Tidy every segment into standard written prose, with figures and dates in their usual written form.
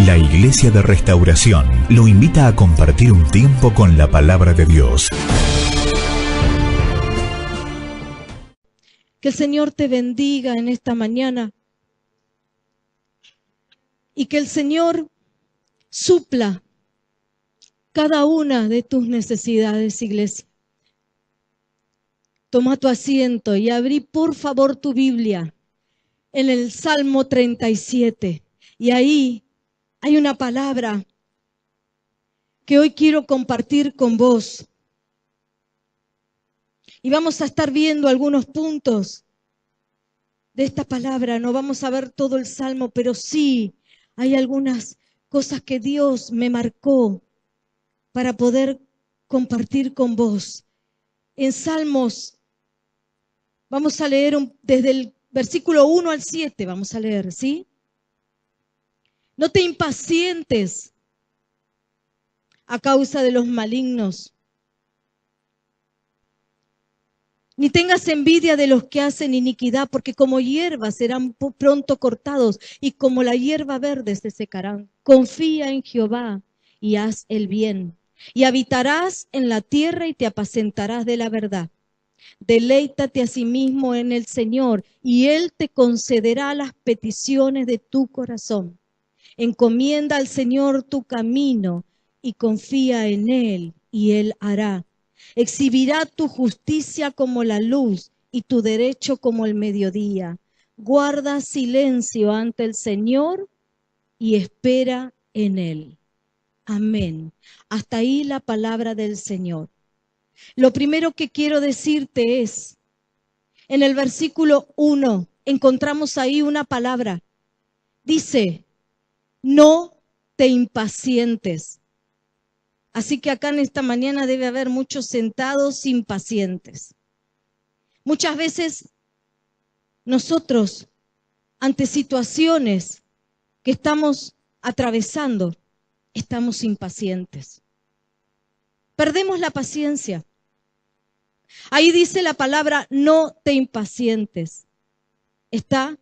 La Iglesia de Restauración lo invita a compartir un tiempo con la palabra de Dios. Que el Señor te bendiga en esta mañana y que el Señor supla cada una de tus necesidades, iglesia. Toma tu asiento y abrí por favor tu Biblia en el Salmo 37 y ahí hay una palabra que hoy quiero compartir con vos. Y vamos a estar viendo algunos puntos de esta palabra. No vamos a ver todo el Salmo, pero sí hay algunas cosas que Dios me marcó para poder compartir con vos. En Salmos, vamos a leer desde el versículo 1 al 7, vamos a leer, ¿sí? No te impacientes a causa de los malignos, ni tengas envidia de los que hacen iniquidad, porque como hierba serán pronto cortados y como la hierba verde se secarán. Confía en Jehová y haz el bien, y habitarás en la tierra y te apacentarás de la verdad. Deleítate asimismo en el Señor, y Él te concederá las peticiones de tu corazón. Encomienda al Señor tu camino y confía en Él, y Él hará. Exhibirá tu justicia como la luz y tu derecho como el mediodía. Guarda silencio ante el Señor y espera en Él. Amén. Hasta ahí la palabra del Señor. Lo primero que quiero decirte es, en el versículo 1, encontramos ahí una palabra. Dice, no te impacientes. Así que acá en esta mañana debe haber muchos sentados impacientes. Muchas veces nosotros, ante situaciones que estamos atravesando, estamos impacientes. Perdemos la paciencia. Ahí dice la palabra, no te impacientes. Está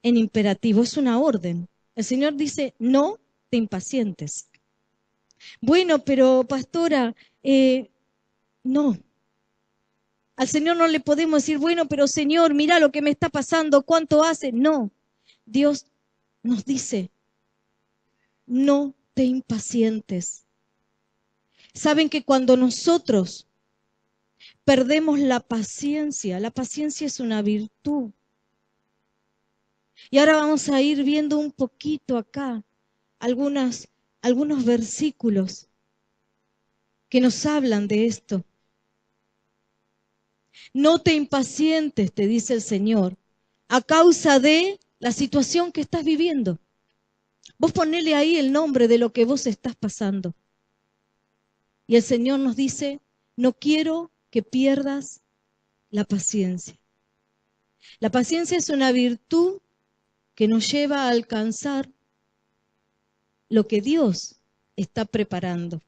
en imperativo, es una orden. El Señor dice, no te impacientes. Bueno, pero pastora, no. Al Señor no le podemos decir, bueno, pero Señor, mira lo que me está pasando, ¿cuánto hace? No. Dios nos dice, no te impacientes. Saben que cuando nosotros perdemos la paciencia es una virtud. Y ahora vamos a ir viendo un poquito acá algunos versículos que nos hablan de esto. No te impacientes, te dice el Señor, a causa de la situación que estás viviendo. Vos ponele ahí el nombre de lo que vos estás pasando. Y el Señor nos dice, no quiero que pierdas la paciencia. La paciencia es una virtud que nos lleva a alcanzar lo que Dios está preparando.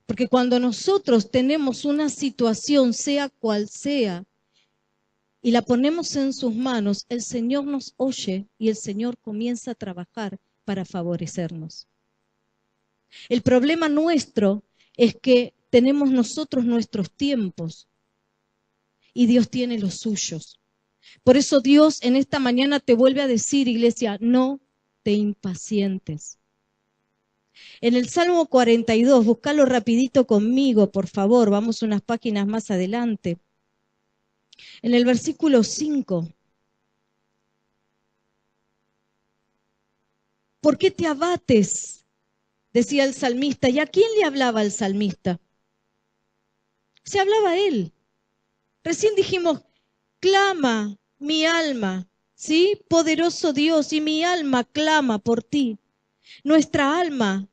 Porque cuando nosotros tenemos una situación, sea cual sea, y la ponemos en sus manos, el Señor nos oye y el Señor comienza a trabajar para favorecernos. El problema nuestro es que tenemos nosotros nuestros tiempos y Dios tiene los suyos. Por eso Dios en esta mañana te vuelve a decir, iglesia, no te impacientes. En el Salmo 42, búscalo rapidito conmigo, por favor, vamos unas páginas más adelante. En el versículo 5. ¿Por qué te abates? Decía el salmista. ¿Y a quién le hablaba el salmista? Se hablaba a él. Recién dijimos, clama mi alma, ¿sí? Poderoso Dios, y mi alma clama por ti. Nuestra alma,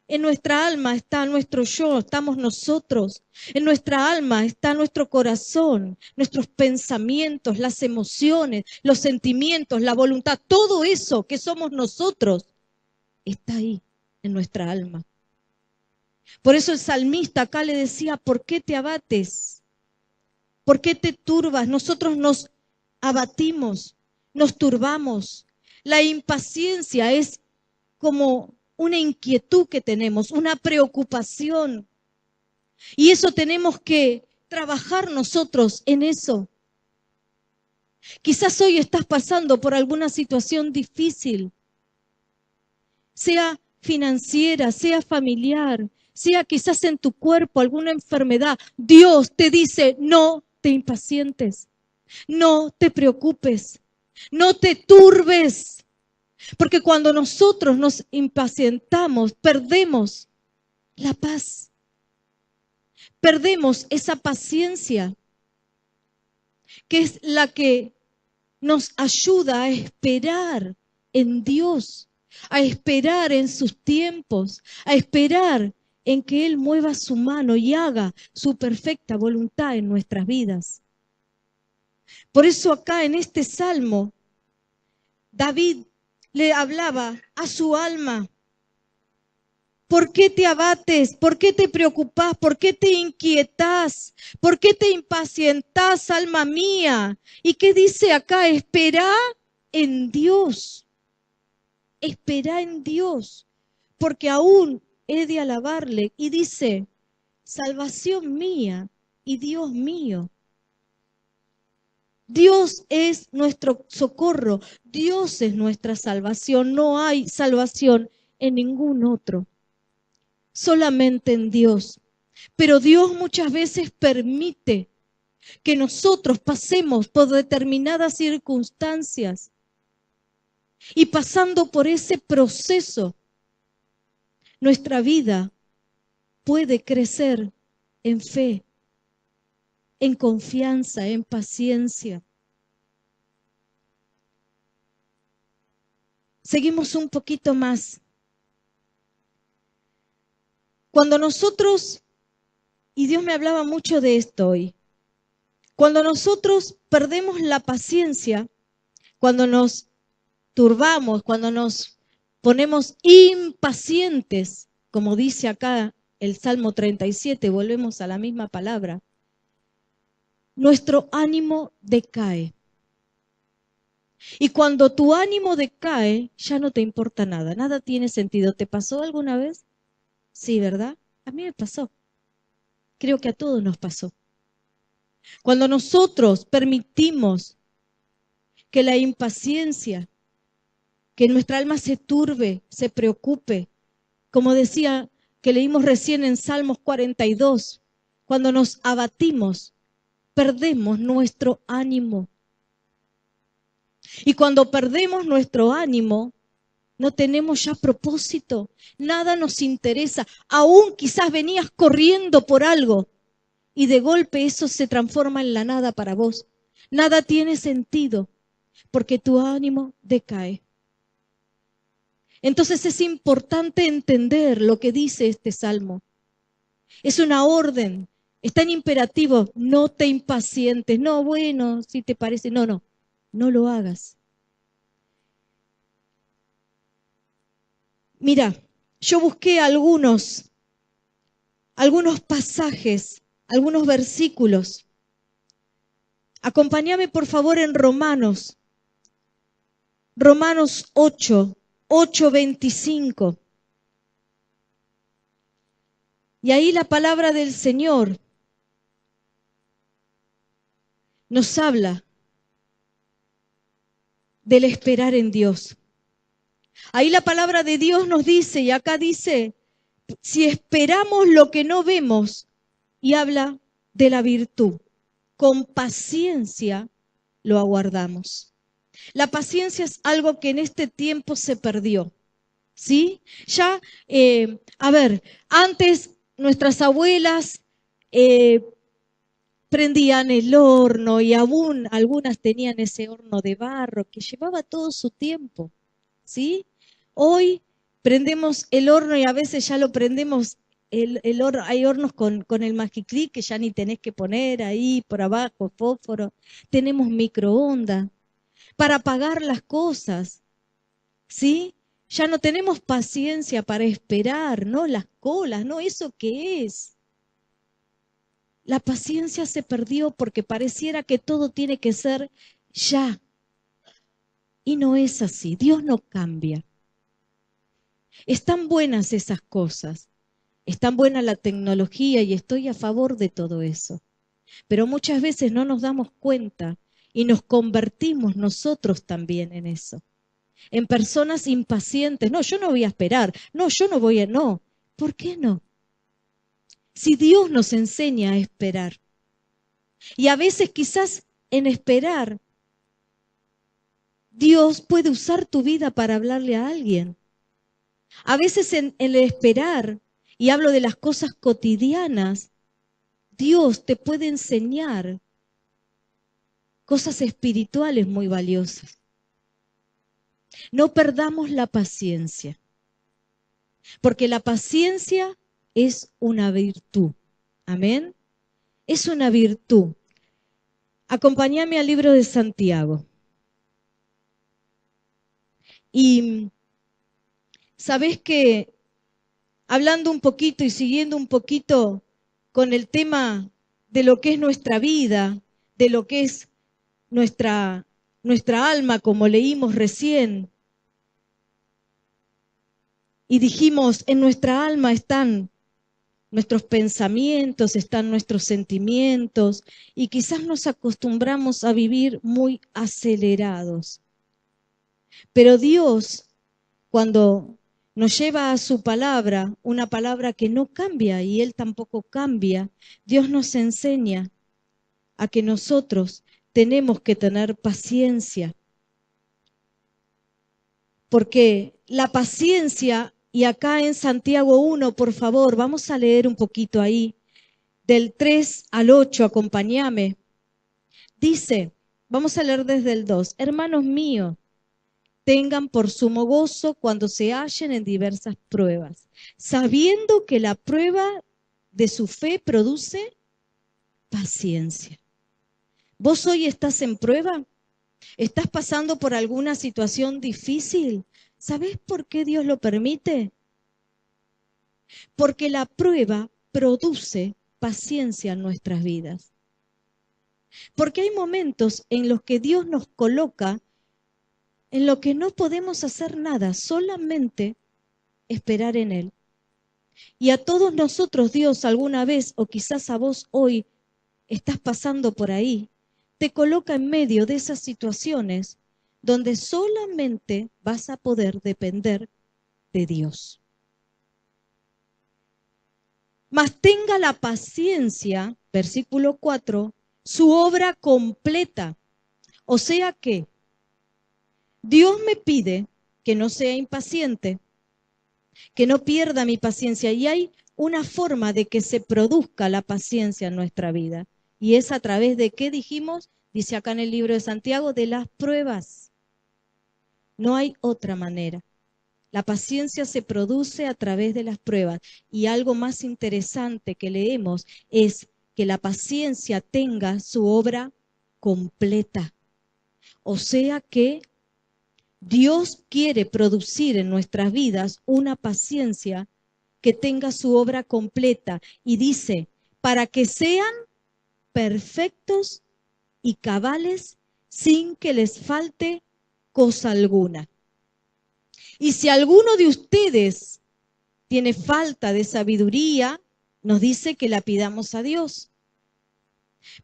en nuestra alma está nuestro yo, estamos nosotros. En nuestra alma está nuestro corazón, nuestros pensamientos, las emociones, los sentimientos, la voluntad. Todo eso que somos nosotros está ahí, en nuestra alma. Por eso el salmista acá le decía, ¿por qué te abates? ¿Por qué te turbas? Nosotros nos abatimos, nos turbamos. La impaciencia es como una inquietud que tenemos, una preocupación. Y eso tenemos que trabajar nosotros en eso. Quizás hoy estás pasando por alguna situación difícil, sea financiera, sea familiar, sea quizás en tu cuerpo alguna enfermedad. Dios te dice, no te impacientes, no te preocupes, no te turbes, porque cuando nosotros nos impacientamos, perdemos la paz, perdemos esa paciencia, que es la que nos ayuda a esperar en Dios, a esperar en sus tiempos, a esperar en que Él mueva su mano y haga su perfecta voluntad en nuestras vidas. Por eso acá en este salmo, David le hablaba a su alma. ¿Por qué te abates? ¿Por qué te preocupas? ¿Por qué te inquietas? ¿Por qué te impacientas, alma mía? ¿Y qué dice acá? Espera en Dios. Espera en Dios, porque aún he de alabarle. Y dice, salvación mía y Dios mío. Dios es nuestro socorro, Dios es nuestra salvación. No hay salvación en ningún otro, solamente en Dios. Pero Dios muchas veces permite que nosotros pasemos por determinadas circunstancias y pasando por ese proceso, nuestra vida puede crecer en fe, en confianza, en paciencia. Seguimos un poquito más. Cuando nosotros, y Dios me hablaba mucho de esto hoy, cuando nosotros perdemos la paciencia, cuando nos turbamos, cuando nos ponemos impacientes, como dice acá el Salmo 37, volvemos a la misma palabra, nuestro ánimo decae. Y cuando tu ánimo decae, ya no te importa nada, nada tiene sentido. ¿Te pasó alguna vez? Sí, ¿verdad? A mí me pasó. Creo que a todos nos pasó. Cuando nosotros permitimos que la impaciencia, que nuestra alma se turbe, se preocupe, como decía que leímos recién en Salmos 42, cuando nos abatimos, perdemos nuestro ánimo. Y cuando perdemos nuestro ánimo, no tenemos ya propósito, nada nos interesa. Aún quizás venías corriendo por algo y de golpe eso se transforma en la nada para vos. Nada tiene sentido porque tu ánimo decae. Entonces es importante entender lo que dice este salmo. Es una orden, está en imperativo, no te impacientes. No, bueno, si te parece, no lo hagas. Mira, yo busqué algunos pasajes, algunos versículos. Acompáñame por favor en Romanos 8:25. Y ahí la palabra del Señor nos habla del esperar en Dios. Ahí la palabra de Dios nos dice, y acá dice, si esperamos lo que no vemos, y habla de la virtud, con paciencia lo aguardamos. La paciencia es algo que en este tiempo se perdió, ¿sí? Ya, antes nuestras abuelas prendían el horno y aún algunas tenían ese horno de barro que llevaba todo su tiempo, ¿sí? Hoy prendemos el horno y a veces ya lo prendemos, el horno, hay hornos con el magiclic que ya ni tenés que poner ahí por abajo, fósforo. Tenemos microondas para apagar las cosas, ¿sí? Ya no tenemos paciencia para esperar, ¿no? Las colas, ¿no? ¿Eso qué es? La paciencia se perdió porque pareciera que todo tiene que ser ya. Y no es así, Dios no cambia. Están buenas esas cosas, están buena la tecnología y estoy a favor de todo eso. Pero muchas veces no nos damos cuenta y nos convertimos nosotros también en eso. En personas impacientes. No, yo no voy a esperar. No, yo no voy a... No. ¿Por qué no? Si Dios nos enseña a esperar. Y a veces quizás en esperar, Dios puede usar tu vida para hablarle a alguien. A veces en el esperar, y hablo de las cosas cotidianas, Dios te puede enseñar cosas espirituales muy valiosas. No perdamos la paciencia, porque la paciencia es una virtud. Amén. Es una virtud. Acompáñame al libro de Santiago. Y sabés que, hablando un poquito y siguiendo un poquito con el tema de lo que es nuestra vida, de lo que es nuestra alma, como leímos recién, y dijimos, en nuestra alma están nuestros pensamientos, están nuestros sentimientos, y quizás nos acostumbramos a vivir muy acelerados. Pero Dios, cuando nos lleva a su palabra, una palabra que no cambia y Él tampoco cambia, Dios nos enseña a que nosotros tenemos que tener paciencia. Porque la paciencia, y acá en Santiago 1, por favor, vamos a leer un poquito ahí, del 3 al 8, acompáñame. Dice, vamos a leer desde el 2, hermanos míos, tengan por sumo gozo cuando se hallen en diversas pruebas, sabiendo que la prueba de su fe produce paciencia. ¿Vos hoy estás en prueba? ¿Estás pasando por alguna situación difícil? ¿Sabés por qué Dios lo permite? Porque la prueba produce paciencia en nuestras vidas. Porque hay momentos en los que Dios nos coloca en lo que no podemos hacer nada, solamente esperar en Él. Y a todos nosotros Dios alguna vez, o quizás a vos hoy, estás pasando por ahí, te coloca en medio de esas situaciones donde solamente vas a poder depender de Dios. Mas tenga la paciencia, versículo 4, su obra completa. O sea que Dios me pide que no sea impaciente, que no pierda mi paciencia. Y hay una forma de que se produzca la paciencia en nuestra vida. Y es a través de, ¿qué dijimos? Dice acá en el libro de Santiago, de las pruebas. No hay otra manera. La paciencia se produce a través de las pruebas. Y algo más interesante que leemos es que la paciencia tenga su obra completa. O sea que Dios quiere producir en nuestras vidas una paciencia que tenga su obra completa. Y dice, para que sean perfectos y cabales sin que les falte cosa alguna. Y si alguno de ustedes tiene falta de sabiduría, nos dice que la pidamos a Dios.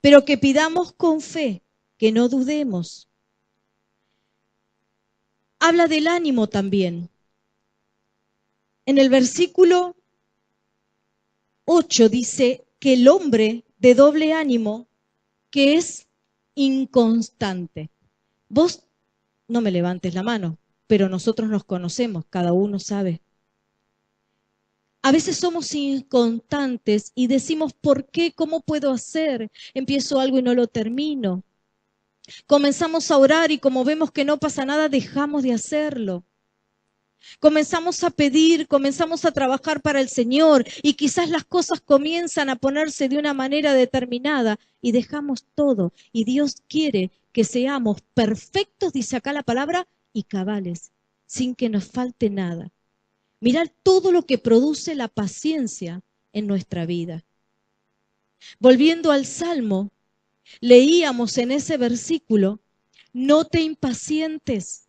Pero que pidamos con fe, que no dudemos. Habla del ánimo también. En el versículo 8 dice que el hombre de doble ánimo, que es inconstante. Vos no me levantes la mano, pero nosotros nos conocemos, cada uno sabe. A veces somos inconstantes y decimos, ¿por qué? ¿Cómo puedo hacer? Empiezo algo y no lo termino. Comenzamos a orar y como vemos que no pasa nada, dejamos de hacerlo. Comenzamos a pedir, comenzamos a trabajar para el Señor y quizás las cosas comienzan a ponerse de una manera determinada y dejamos todo. Y Dios quiere que seamos perfectos, dice acá la palabra, y cabales, sin que nos falte nada. Mirad todo lo que produce la paciencia en nuestra vida. Volviendo al Salmo, leíamos en ese versículo, no te impacientes.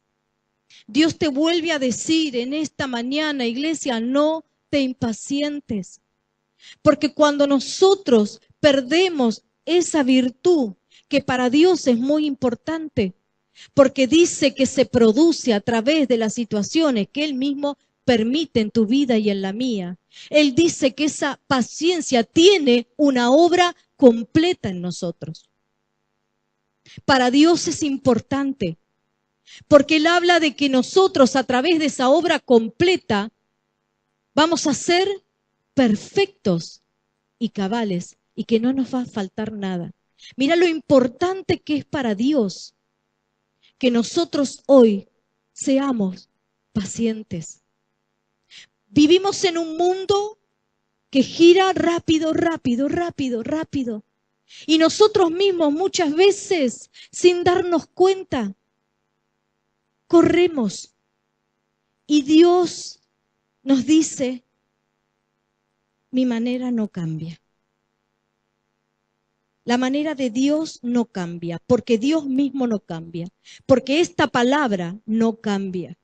Dios te vuelve a decir en esta mañana, iglesia, no te impacientes. Porque cuando nosotros perdemos esa virtud que para Dios es muy importante, porque dice que se produce a través de las situaciones que Él mismo permite en tu vida y en la mía. Él dice que esa paciencia tiene una obra completa en nosotros. Para Dios es importante, porque Él habla de que nosotros a través de esa obra completa vamos a ser perfectos y cabales y que no nos va a faltar nada. Mira lo importante que es para Dios que nosotros hoy seamos pacientes. Vivimos en un mundo que gira rápido, rápido, rápido, rápido. Y nosotros mismos muchas veces, sin darnos cuenta, corremos. Y Dios nos dice, mi manera no cambia. La manera de Dios no cambia, porque Dios mismo no cambia, porque esta palabra no cambia.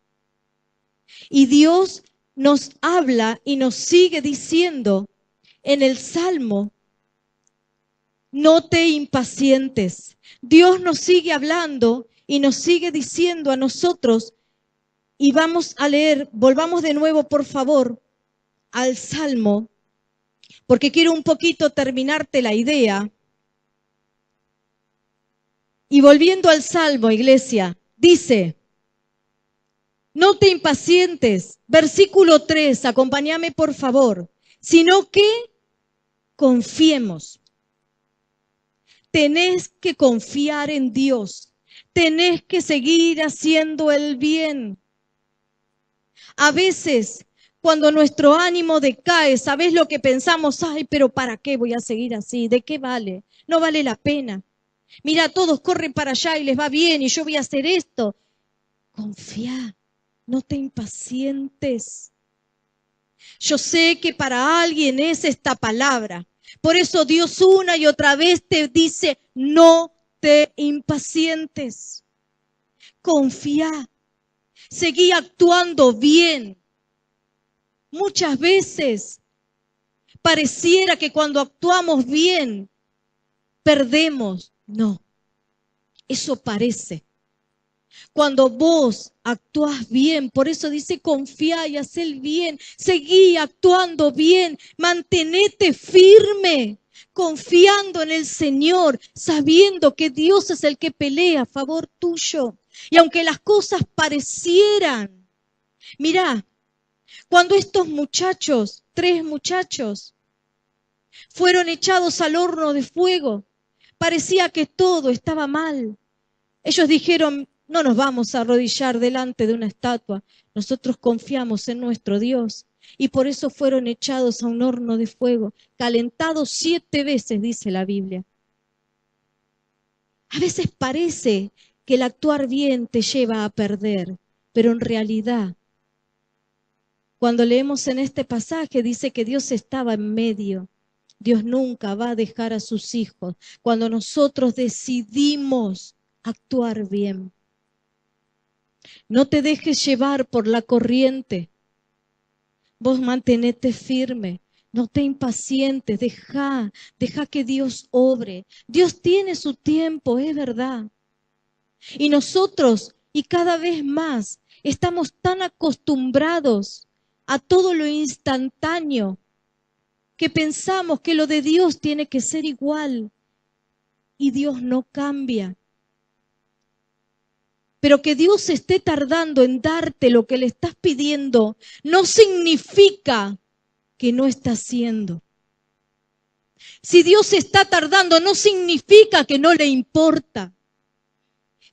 Y Dios nos habla y nos sigue diciendo en el Salmo, no te impacientes. Dios nos sigue hablando y nos sigue diciendo a nosotros, y vamos a leer, volvamos de nuevo por favor al Salmo, porque quiero un poquito terminarte la idea. Y volviendo al Salmo, iglesia, dice, no te impacientes, versículo 3, acompáñame por favor, sino que confiemos. Tenés que confiar en Dios, tenés que seguir haciendo el bien. A veces, cuando nuestro ánimo decae, ¿sabés lo que pensamos? Ay, pero ¿para qué voy a seguir así? ¿De qué vale? No vale la pena. Mira, todos corren para allá y les va bien y yo voy a hacer esto. Confía, no te impacientes. Yo sé que para alguien es esta palabra. Por eso Dios una y otra vez te dice, no te impacientes. Confía, seguí actuando bien. Muchas veces pareciera que cuando actuamos bien, perdemos. No, eso parece. Cuando vos actúas bien, por eso dice confía y haz el bien, seguí actuando bien, mantenete firme, confiando en el Señor, sabiendo que Dios es el que pelea a favor tuyo. Y aunque las cosas parecieran, mirá, cuando estos muchachos, 3 muchachos, fueron echados al horno de fuego, parecía que todo estaba mal. Ellos dijeron, no nos vamos a arrodillar delante de una estatua. Nosotros confiamos en nuestro Dios. Y por eso fueron echados a un horno de fuego, calentados 7 veces, dice la Biblia. A veces parece que el actuar bien te lleva a perder, pero en realidad, cuando leemos en este pasaje, dice que Dios estaba en medio. Dios nunca va a dejar a sus hijos cuando nosotros decidimos actuar bien. No te dejes llevar por la corriente. Vos mantenete firme. No te impacientes. Deja que Dios obre. Dios tiene su tiempo, es verdad. Y nosotros, y cada vez más, estamos tan acostumbrados a todo lo instantáneo que pensamos que lo de Dios tiene que ser igual. Y Dios no cambia. Pero que Dios esté tardando en darte lo que le estás pidiendo no significa que no está haciendo. Si Dios está tardando no significa que no le importa.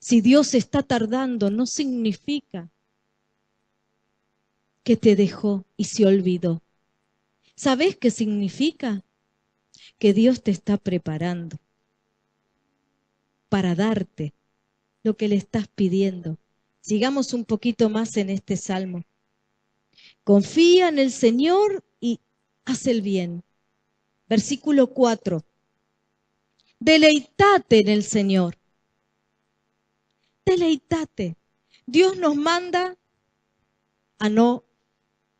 Si Dios está tardando no significa que te dejó y se olvidó. ¿Sabés qué significa? Que Dios te está preparando para darte lo que le estás pidiendo. Sigamos un poquito más en este salmo. Confía en el Señor y haz el bien. Versículo 4. Deleitate en el Señor. Deleitate. Dios nos manda a no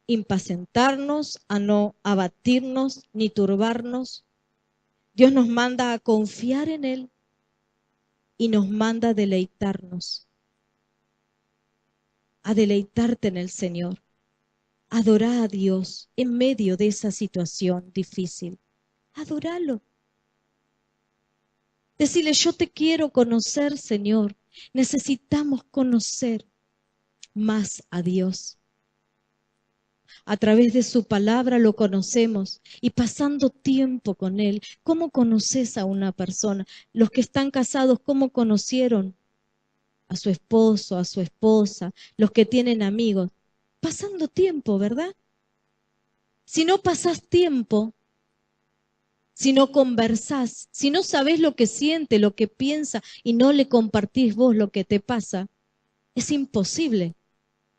impacientarnos, a no abatirnos ni turbarnos. Dios nos manda a confiar en Él y nos manda a deleitarnos, a deleitarte en el Señor. Adorá a Dios en medio de esa situación difícil. Adoralo. Decirle, yo te quiero conocer, Señor. Necesitamos conocer más a Dios. A través de su palabra lo conocemos y pasando tiempo con Él. ¿Cómo conoces a una persona? Los que están casados, ¿cómo conocieron a su esposo, a su esposa? Los que tienen amigos. Pasando tiempo, ¿verdad? Si no pasás tiempo, si no conversás, si no sabés lo que siente, lo que piensa y no le compartís vos lo que te pasa, es imposible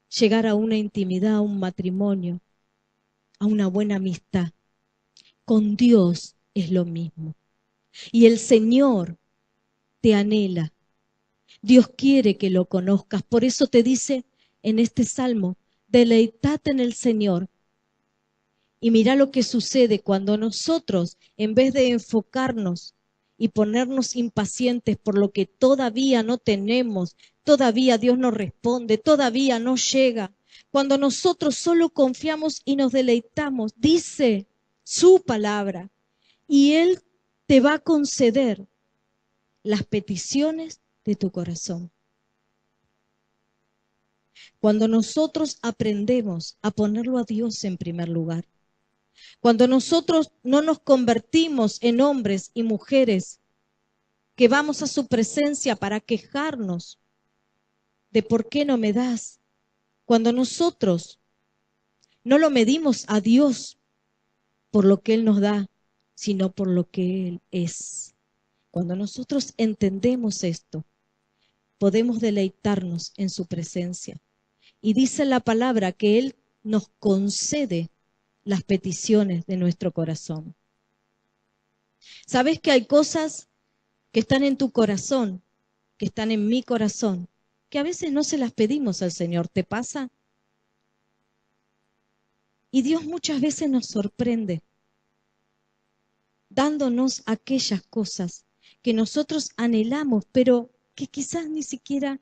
llegar a una intimidad, a un matrimonio, a una buena amistad. Con Dios es lo mismo. Y el Señor te anhela. Dios quiere que lo conozcas. Por eso te dice en este salmo, deleitate en el Señor. Y mira lo que sucede cuando nosotros, en vez de enfocarnos y ponernos impacientes por lo que todavía no tenemos, todavía Dios no responde, todavía no llega, cuando nosotros solo confiamos y nos deleitamos, dice su palabra, y Él te va a conceder las peticiones de tu corazón. Cuando nosotros aprendemos a ponerlo a Dios en primer lugar, cuando nosotros no nos convertimos en hombres y mujeres que vamos a su presencia para quejarnos de por qué no me das, cuando nosotros no lo medimos a Dios por lo que Él nos da, sino por lo que Él es. Cuando nosotros entendemos esto, podemos deleitarnos en su presencia. Y dice la palabra que Él nos concede las peticiones de nuestro corazón. ¿Sabes que hay cosas que están en tu corazón, que están en mi corazón, que a veces no se las pedimos al Señor? ¿Te pasa? Y Dios muchas veces nos sorprende, dándonos aquellas cosas que nosotros anhelamos, pero que quizás ni siquiera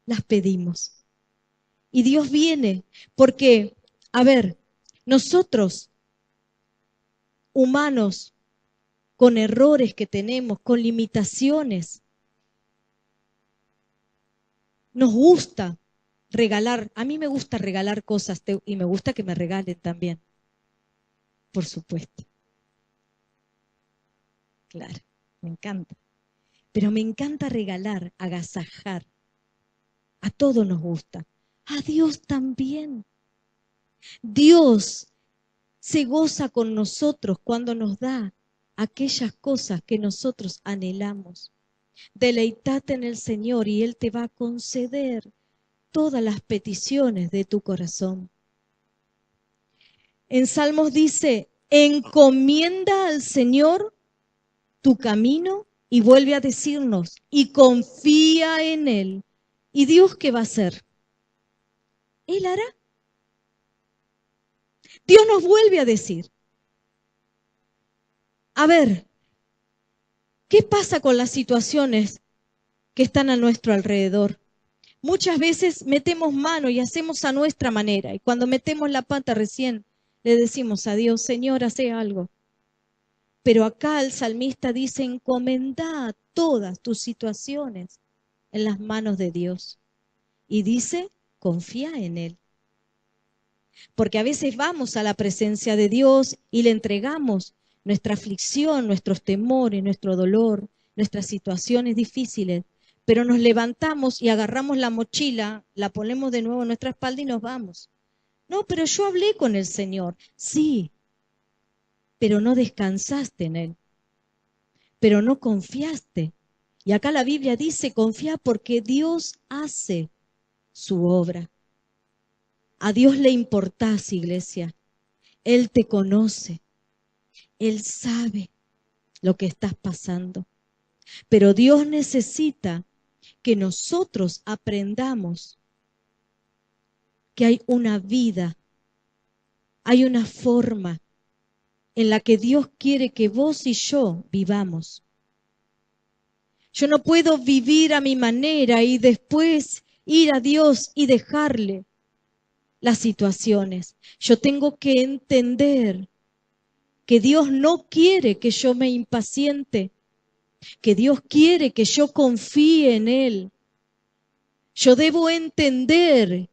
las pedimos. Y Dios viene porque, a ver, nosotros, humanos, con errores que tenemos, con limitaciones, nos gusta regalar. A mí me gusta regalar cosas y me gusta que me regalen también, por supuesto. Claro, me encanta. Pero me encanta regalar, agasajar. A todos nos gusta. A Dios también. Dios se goza con nosotros cuando nos da aquellas cosas que nosotros anhelamos. Deleitate en el Señor y Él te va a conceder todas las peticiones de tu corazón. En Salmos dice, encomienda al Señor tu camino, y vuelve a decirnos, y confía en Él. ¿Y Dios qué va a hacer? Él hará. Dios nos vuelve a decir, a ver, ¿qué pasa con las situaciones que están a nuestro alrededor? Muchas veces metemos mano y hacemos a nuestra manera. Y cuando metemos la pata recién, le decimos a Dios, Señor, hace algo. Pero acá el salmista dice, encomendá todas tus situaciones en las manos de Dios. Y dice, confía en Él. Porque a veces vamos a la presencia de Dios y le entregamos nuestra aflicción, nuestros temores, nuestro dolor, nuestras situaciones difíciles. Pero nos levantamos y agarramos la mochila, la ponemos de nuevo en nuestra espalda y nos vamos. No, pero yo hablé con el Señor. Sí, pero no descansaste en Él. Pero no confiaste. Y acá la Biblia dice, confía porque Dios hace su obra. A Dios le importás, iglesia. Él te conoce. Él sabe lo que estás pasando. Pero Dios necesita que nosotros aprendamos que hay una vida, hay una forma en la que Dios quiere que vos y yo vivamos. Yo no puedo vivir a mi manera y después ir a Dios y dejarle las situaciones. Yo tengo que entender que Dios no quiere que yo me impaciente, que Dios quiere que yo confíe en Él. Yo debo entender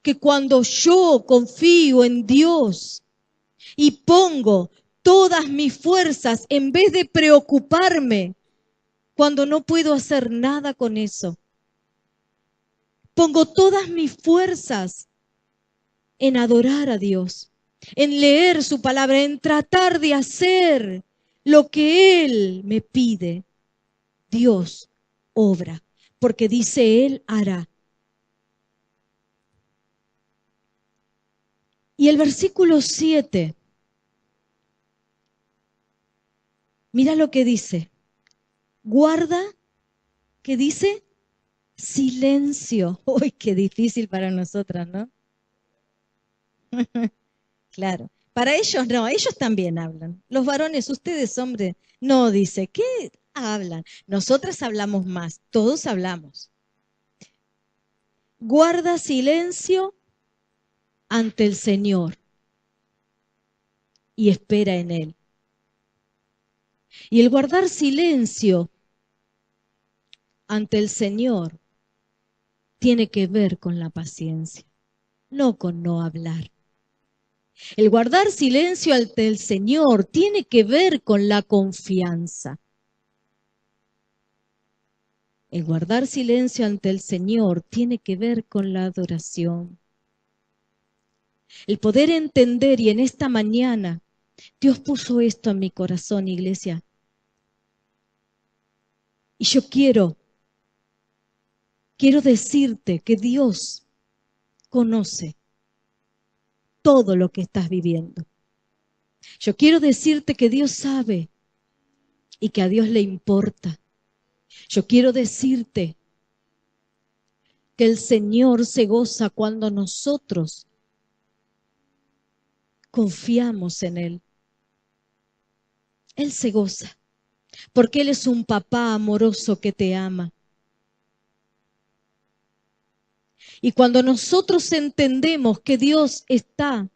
que cuando yo confío en Dios y pongo todas mis fuerzas, en vez de preocuparme cuando no puedo hacer nada con eso, pongo todas mis fuerzas en adorar a Dios, en leer su palabra, en tratar de hacer lo que Él me pide. Dios obra, porque dice Él hará. Y el versículo 7, mira lo que dice. Guarda, ¿qué dice? Silencio. Uy, qué difícil para nosotras, ¿no? Claro. Para ellos no, ellos también hablan. Los varones, ustedes hombres, no dice, ¿qué hablan? Nosotras hablamos más, todos hablamos. Guarda silencio ante el Señor y espera en Él. Y el guardar silencio ante el Señor tiene que ver con la paciencia, no con no hablar. El guardar silencio ante el Señor tiene que ver con la confianza. El guardar silencio ante el Señor tiene que ver con la adoración. El poder entender, y en esta mañana Dios puso esto en mi corazón, iglesia. Y yo quiero decirte que Dios conoce todo lo que estás viviendo. Yo quiero decirte que Dios sabe y que a Dios le importa. Yo quiero decirte que el Señor se goza cuando nosotros confiamos en Él. Él se goza porque Él es un papá amoroso que te ama. Y cuando nosotros entendemos que Dios está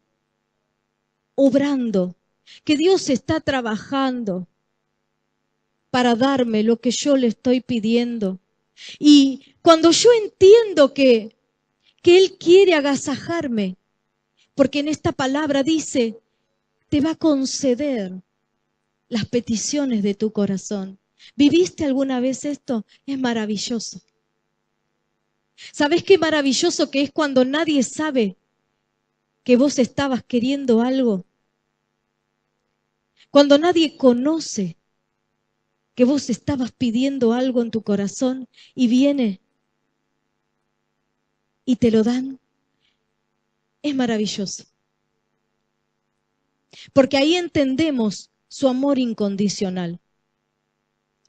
obrando, que Dios está trabajando para darme lo que yo le estoy pidiendo, y cuando yo entiendo que Él quiere agasajarme, porque en esta palabra dice, te va a conceder las peticiones de tu corazón. ¿Viviste alguna vez esto? Es maravilloso. ¿Sabés qué maravilloso que es cuando nadie sabe que vos estabas queriendo algo? Cuando nadie conoce que vos estabas pidiendo algo en tu corazón y viene y te lo dan. Es maravilloso. Porque ahí entendemos su amor incondicional.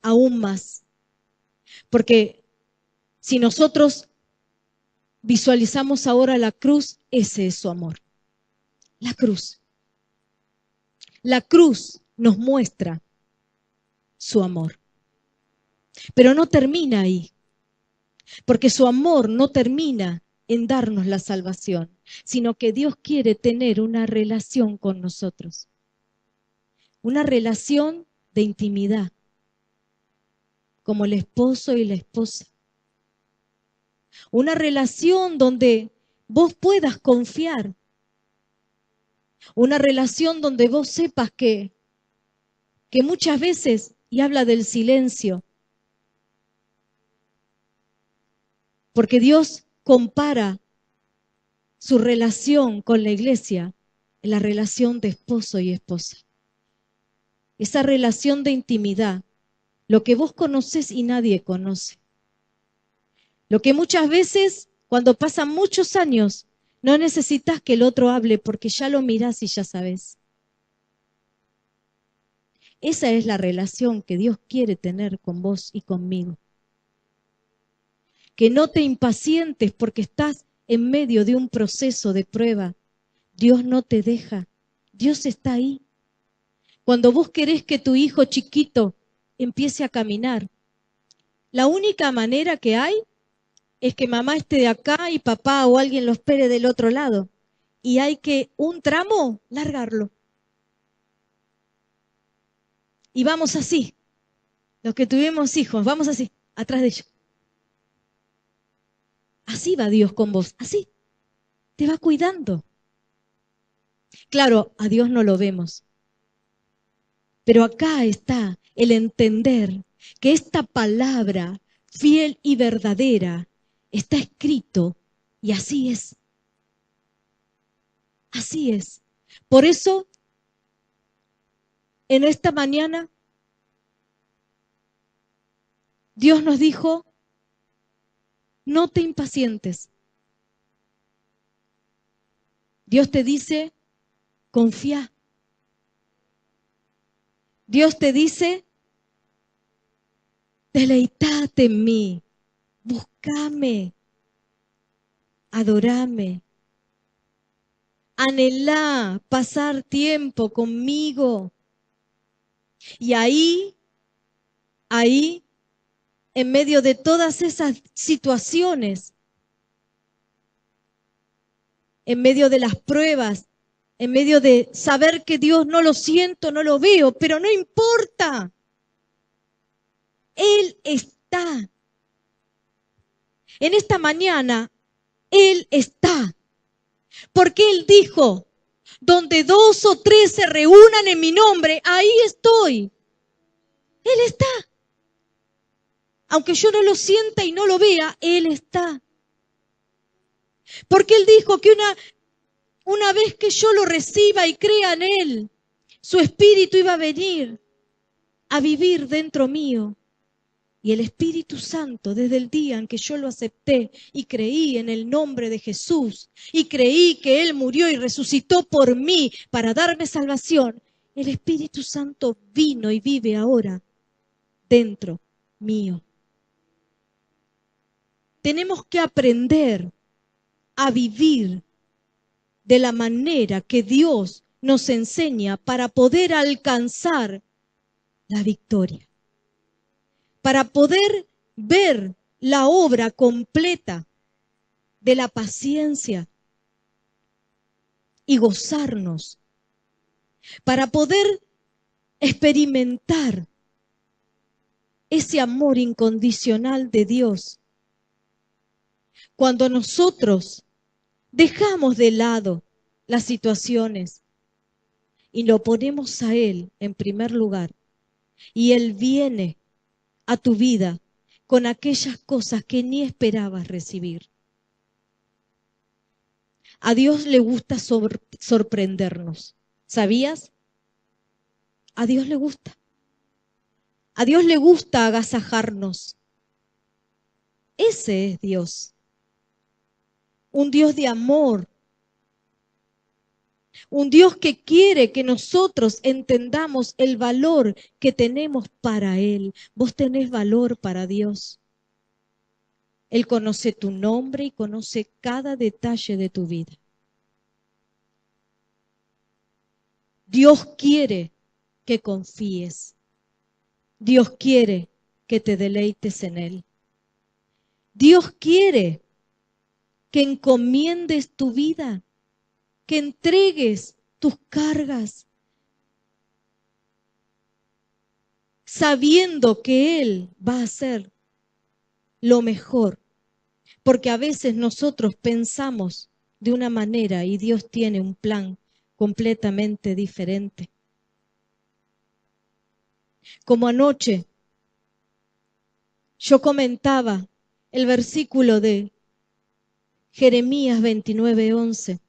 Aún más. Porque si nosotros visualizamos ahora la cruz, ese es su amor. La cruz. La cruz nos muestra su amor. Pero no termina ahí. Porque su amor no termina en darnos la salvación, sino que Dios quiere tener una relación con nosotros. Una relación de intimidad, como el esposo y la esposa. Una relación donde vos puedas confiar. Una relación donde vos sepas que muchas veces, y habla del silencio, porque Dios compara su relación con la iglesia en la relación de esposo y esposa. Esa relación de intimidad, lo que vos conocés y nadie conoce. Lo que muchas veces, cuando pasan muchos años, no necesitas que el otro hable porque ya lo mirás y ya sabés. Esa es la relación que Dios quiere tener con vos y conmigo. Que no te impacientes porque estás en medio de un proceso de prueba, Dios no te deja. Dios está ahí. Cuando vos querés que tu hijo chiquito empiece a caminar, la única manera que hay es que mamá esté de acá y papá o alguien lo espere del otro lado. Y hay que un tramo largarlo. Y vamos así. Los que tuvimos hijos, vamos así, atrás de ellos. Así va Dios con vos, así. Te va cuidando. Claro, a Dios no lo vemos. Pero acá está el entender que esta palabra fiel y verdadera está escrito y así es. Así es. Por eso, en esta mañana, Dios nos dijo, no te impacientes. Dios te dice, confía. Dios te dice, deleitate en mí, búscame, adorame, anhelá pasar tiempo conmigo. Y ahí, en medio de todas esas situaciones, en medio de las pruebas, en medio de saber que Dios no lo siento, no lo veo, pero no importa. Él está. En esta mañana, Él está. Porque Él dijo, donde 2 o 3 se reúnan en mi nombre, ahí estoy. Él está. Aunque yo no lo sienta y no lo vea, Él está. Porque Él dijo que una vez que yo lo reciba y crea en Él, su Espíritu iba a venir a vivir dentro mío. Y el Espíritu Santo, desde el día en que yo lo acepté y creí en el nombre de Jesús, y creí que Él murió y resucitó por mí para darme salvación, el Espíritu Santo vino y vive ahora dentro mío. Tenemos que aprender a vivir de la manera que Dios nos enseña para poder alcanzar la victoria, para poder ver la obra completa de la paciencia y gozarnos, para poder experimentar ese amor incondicional de Dios. Cuando nosotros dejamos de lado las situaciones y lo ponemos a Él en primer lugar, y Él viene a tu vida con aquellas cosas que ni esperabas recibir. A Dios le gusta sorprendernos. ¿Sabías? A Dios le gusta. A Dios le gusta agasajarnos. Ese es Dios. Un Dios de amor. Un Dios que quiere que nosotros entendamos el valor que tenemos para Él. Vos tenés valor para Dios. Él conoce tu nombre y conoce cada detalle de tu vida. Dios quiere que confíes. Dios quiere que te deleites en Él. Dios quiere que encomiendes tu vida, que entregues tus cargas, sabiendo que Él va a hacer lo mejor, porque a veces nosotros pensamos de una manera y Dios tiene un plan completamente diferente. Como anoche yo comentaba el versículo de Jeremías 29:11.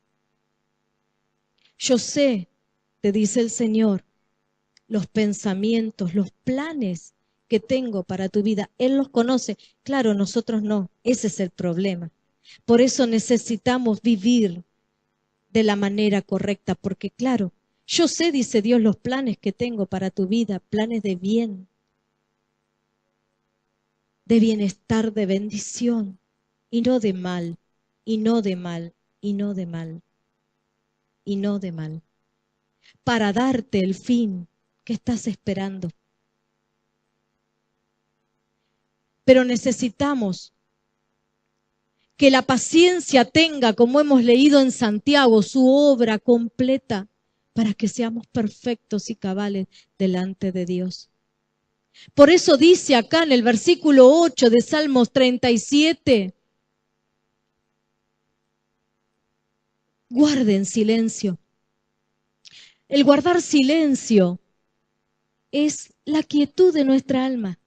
Yo sé, te dice el Señor, los pensamientos, los planes que tengo para tu vida. Él los conoce. Claro, nosotros no. Ese es el problema. Por eso necesitamos vivir de la manera correcta, porque claro, yo sé, dice Dios, los planes que tengo para tu vida, planes de bien, de bienestar, de bendición y no de mal, y no de mal, y no de mal, y no de mal, para darte el fin que estás esperando. Pero necesitamos que la paciencia tenga, como hemos leído en Santiago, su obra completa para que seamos perfectos y cabales delante de Dios. Por eso dice acá en el versículo 8 de Salmos 37, guarden silencio. El guardar silencio es la quietud de nuestra alma.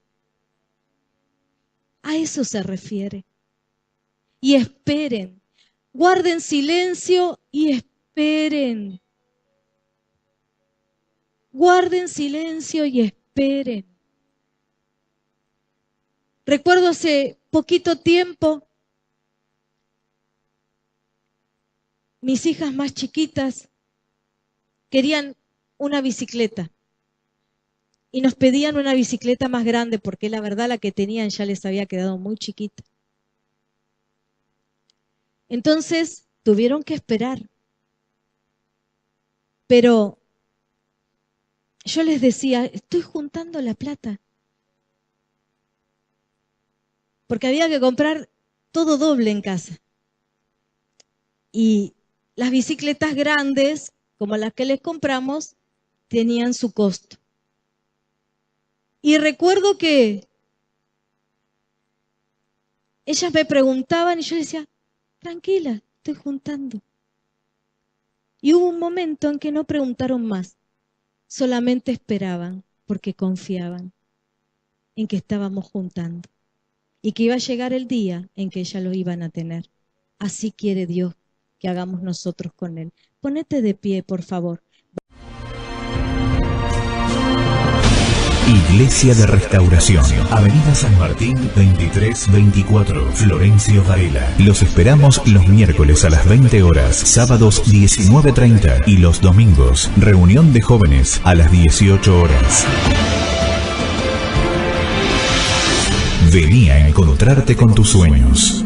A eso se refiere. Y esperen. Guarden silencio y esperen. Guarden silencio y esperen. Recuerdo hace poquito tiempo, mis hijas más chiquitas querían una bicicleta y nos pedían una bicicleta más grande porque la verdad la que tenían ya les había quedado muy chiquita. Entonces tuvieron que esperar. Pero yo les decía, estoy juntando la plata. Porque había que comprar todo doble en casa. Y las bicicletas grandes, como las que les compramos, tenían su costo. Y recuerdo que ellas me preguntaban y yo decía, tranquila, estoy juntando. Y hubo un momento en que no preguntaron más, solamente esperaban porque confiaban en que estábamos juntando y que iba a llegar el día en que ellas lo iban a tener. Así quiere Dios que hagamos nosotros con Él. Ponete de pie, por favor. Iglesia de Restauración, Avenida San Martín 2324, Florencio Varela. Los esperamos los miércoles a las 20 horas, sábados 19:30 y los domingos, reunión de jóvenes a las 18 horas. Vení a encontrarte con tus sueños.